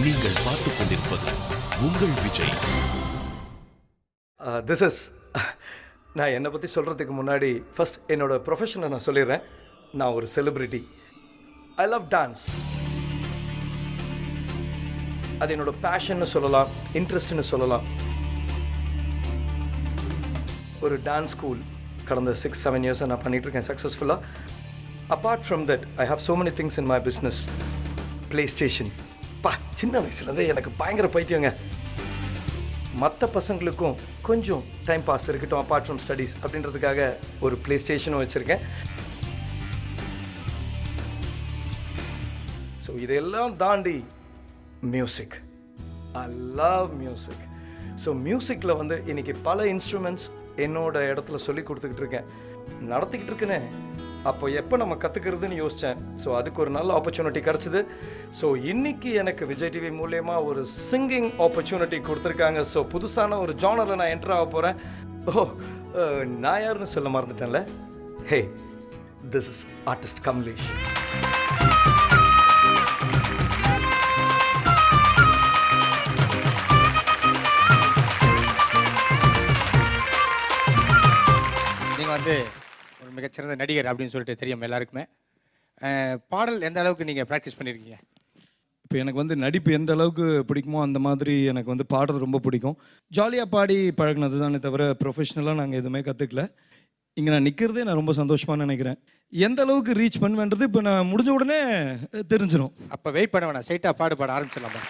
நீங்கள் பார்த்துக் கொண்டிருப்பது உங்கள் விஜய். திஸ் இஸ் நான் என்னை பற்றி சொல்கிறதுக்கு முன்னாடி ஃபர்ஸ்ட் என்னோட ப்ரொஃபஷனை நான் சொல்லிடுறேன். நான் ஒரு செலிப்ரிட்டி. I love dance. அது என்னோட பேஷன்னு சொல்லலாம், இன்ட்ரெஸ்ட்னு சொல்லலாம். ஒரு டான்ஸ் ஸ்கூல் கடந்த 6-7 இயர்ஸாக நான் பண்ணிகிட்ருக்கேன் சக்ஸஸ்ஃபுல்லாக. Apart from that I have so many things in my business. PlayStation சின்ன வயசுலேருந்தே எனக்கு பயங்கர பைத்தியங்க. மற்ற பசங்களுக்கும் கொஞ்சம் டைம் பாஸ் இருக்கட்டும் அப்பார்ட் ஃப்ரம் ஸ்டடீஸ் அப்படின்றதுக்காக ஒரு ப்ளே ஸ்டேஷனும் வச்சுருக்கேன். ஸோ இதெல்லாம் தாண்டி music. I love music. So மியூசிக்கில் வந்து இன்றைக்கி பல இன்ஸ்ட்ருமெண்ட்ஸ் என்னோட இடத்துல சொல்லி கொடுத்துக்கிட்டு இருக்கேன், நடத்திக்கிட்டு இருக்கேனே. அப்போ எப்போ நம்ம கற்றுக்கிறதுன்னு யோசித்தேன். ஸோ அதுக்கு ஒரு நல்ல ஆப்பர்ச்சுனிட்டி கிடச்சிது. ஸோ இன்றைக்கி எனக்கு விஜய் டிவி மூலயமா ஒரு சிங்கிங் ஆப்பர்ச்சுனிட்டி கொடுத்துருக்காங்க. ஸோ புதுசான ஒரு ஜானரில் நான் என்ட்ரு ஆக போகிறேன். நான் யாருன்னு சொல்ல மறந்துட்டேன்ல. ஹே, திஸ் இஸ் ஆர்டிஸ்ட் கமலேஷ். நீங்கள் வந்து ஒரு மிகச்சிறந்த நடிகர் அப்படின்னு சொல்லிட்டு தெரியும் எல்லாருக்குமே. பாடல் எந்த அளவுக்கு நீங்கள் ப்ராக்டிஸ் பண்ணியிருக்கீங்க? இப்போ எனக்கு வந்து நடிப்பு எந்த அளவுக்கு பிடிக்குமோ அந்த மாதிரி எனக்கு வந்து பாடுறது ரொம்ப பிடிக்கும். ஜாலியாக பாடி பழகினது தானே தவிர ப்ரொஃபஷ்னலாக நாங்கள் எதுவுமே கற்றுக்கல. இங்கே நான் நிற்கிறதே நான் ரொம்ப சந்தோஷமாக நினைக்கிறேன். எந்த அளவுக்கு ரீச் பண்ணுவேன்றது இப்போ நான் முடிஞ்ச உடனே தெரிஞ்சிடும். அப்போ வெயிட் பண்ண வேணாம், ஸ்ட்ரைட்டாக பாட ஆரம்பிச்சிடலாமா?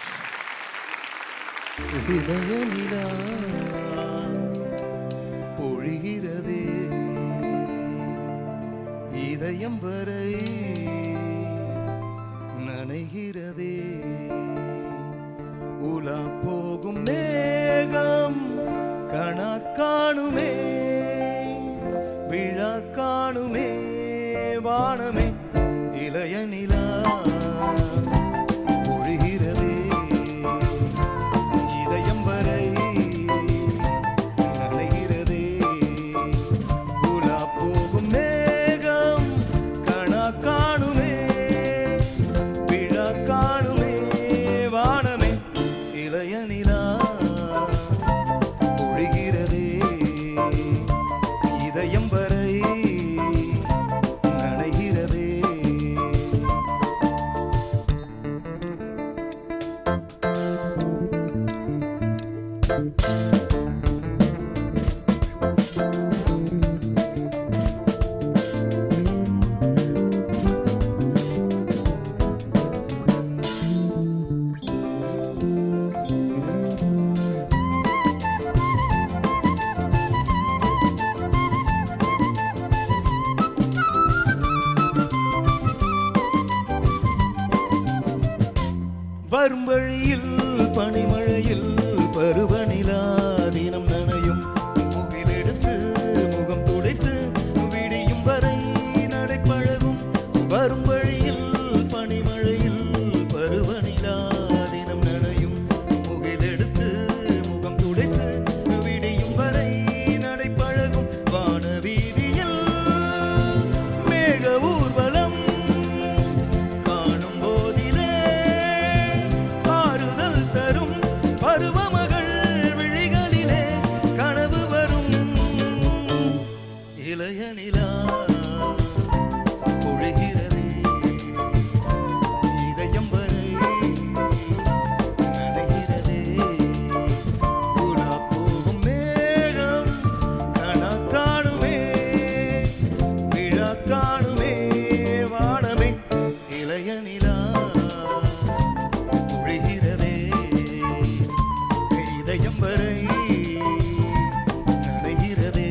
பொழிகிறதே இதயம் வரை நனைகிறதே, உலா போகும் மேகம் கணா காணுமே, விழா காணுமே, வானமே இளைய நிலா பொழிகிறதே இதயம் வரை நனைகிறதே, உலா போகும் மேகம் கணா காணுமே, விழா காணுமே, வானமே இளைய நிலா பொழிகிறதே இதயம் வரை நனைகிறதே. வரும் வழியில் பனிமழையில் பருவநிலா தினம் நனையும், முகிலெடுத்து முகம் துடைத்து விடியும் வரை நடைப்பழகும். வரும் வழியில் பனிமழையில் பருவநிலா தினம் நனையும், முகிலெடுத்து முகம் துடைத்து விடியும் வரை நடைப்பழகும். வானவீதியில் மேக ஊர்வலம் காணும் போதிலே ஆறுதல் தரும் பருவமகள் விழிகளிலே கனவு வரும். இளைய நிலா பொழிகிறதே இதயம் வரை நனைகிறதே, உலா போகும் மேகம் கணா காணுமே, விழா காணுமே, வானமே இளைய நிலா பொழிகிறதே இதயம் வரை நனைகிறதே.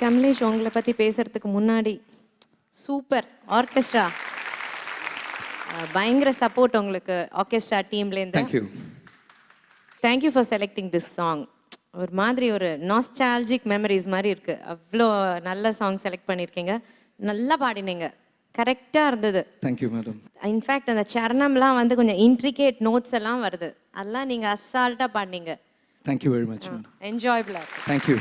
கமலேஷ், உங்களை பற்றி பேசுகிறதுக்கு முன்னாடி சூப்பர் ஆர்கெஸ்ட்ரா, பயங்கர சப்போர்ட் உங்களுக்கு ஆர்கெஸ்ட்ரா டீம்லேருந்து. Thank you. Thank you for selecting this song. ஒரு மாதிரி ஒரு நாஸ்டாலஜிக் மெமரிஸ் மாதிரி இருக்குது. அவ்வளோ நல்ல சாங் செலக்ட் பண்ணியிருக்கீங்க. நல்லா பாடினீங்க, கரெக்டாக இருந்தது. Thank you madam. இன்ஃபேக்ட் அந்த சரணம்லாம் வந்து கொஞ்சம் இன்ட்ரிகேட் நோட்ஸ் எல்லாம் வருது, அதெல்லாம் நீங்கள் அசால்ட்டாக பாடினீங்க. Thank you very much madam. என்ஜாயபிளாக இருக்கு. தேங்க்யூ.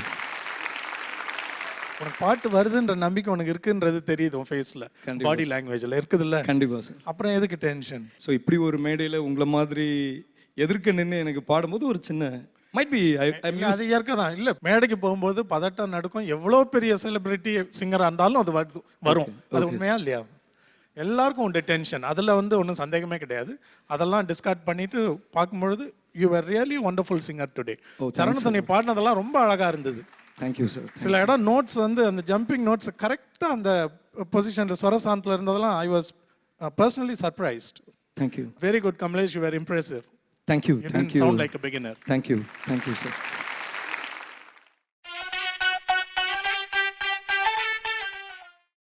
உனக்கு பாட்டு வருதுன்ற நம்பிக்கை உனக்கு இருக்குன்றது தெரியுது உன் ஃபேஸில், பாடி லாங்குவேஜில் இருக்குதுல்ல. கண்டிப்பாக சார். அப்புறம் எதுக்கு டென்ஷன்? ஸோ இப்படி ஒரு மேடையில் உங்களை மாதிரி எதிர்க்க நின்று எனக்கு பாடும்போது ஒரு சின்ன மைட் பி அது இயற்கை தான். இல்லை, மேடைக்கு போகும்போது பதட்டம் நடக்கும். எவ்வளோ பெரிய செலிபிரிட்டி சிங்கராக இருந்தாலும் அது வரும். அது உண்மையா இல்லையா? எல்லாருக்கும் உண்டு டென்ஷன், அதில் வந்து ஒன்றும் சந்தேகமே கிடையாது. அதெல்லாம் டிஸ்கார்ட் பண்ணிட்டு பார்க்கும்பொழுது you are really wonderful singer today. சரணத்தை நீ பாடினதெல்லாம் ரொம்ப அழகாக இருந்தது. Thank you sir. சில இடம் நோட்ஸ் வந்து அந்த ஜம்பிங் நோட்ஸ் கரெக்டாக அந்த பொசிஷனில் ஸ்வரஸ்தானத்தில் இருந்ததெல்லாம் I was personally surprised. Thank you. Very good Kamlesh, you are impressive. Thank you. You didn't sound like a beginner. Thank you. Thank you sir.